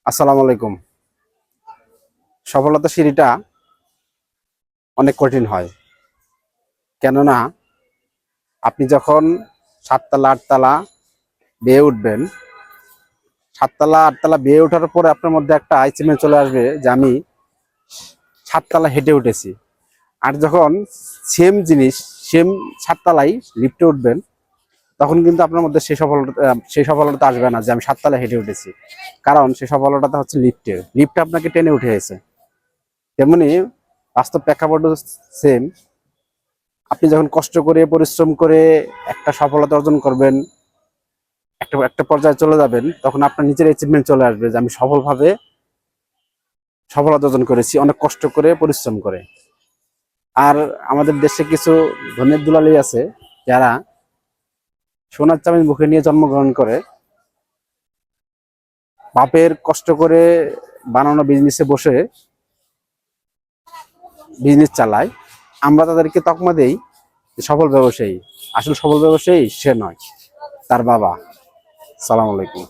আসসালামু আলাইকুম। সফলতা সিঁড়িটা অনেক কঠিন হয়, কেননা আপনি যখন 7 তলা 8 তলা বেয়ে উঠবেন, 7 তলা 8 তলা বেয়ে ওঠার পরে আপনার মধ্যে একটা অ্যাচিভমেন্ট চলে আসবে যে আমি 7 তলা হেঁটে উঠেছি। আর যখন সেম জিনিস সেম 7 তলায় লিফটে উঠবেন, তখন কিন্তু আপনার মধ্যে সেই সফলতা আসবে না যে আমি 7 তলা হেঁটে উঠেছি, কারণ সেই সফলতাটা হচ্ছে লিফট আপনাকে টেনে উঠেছে। তেমনি বাস্তব প্রেক্ষাপট সেম। আপনি যখন কষ্ট করে পরিশ্রম করে একটা সফলতা অর্জন করবেন, একটা একটা পর্যায়ে চলে যাবেন, তখন আপনার নিজের অ্যাচিভমেন্ট চলে আসবে যে আমি সফলভাবে সফলতা অর্জন করেছি অনেক কষ্ট করে পরিশ্রম করে। আর আমাদের দেশে কিছু ধনের দুলালি আছে যারা সোনার চাবি মুখে নিয়ে জন্মগ্রহণ করে, বাপের কষ্ট করে বানানো বিজনেসে বসে বিজনেস চালায়। আমরা তাদেরকে তকমা দেই সফল ব্যবসায়ী। আসলে সফল ব্যবসায়ী সে নয়, তার বাবা। সালাম আলাইকুম।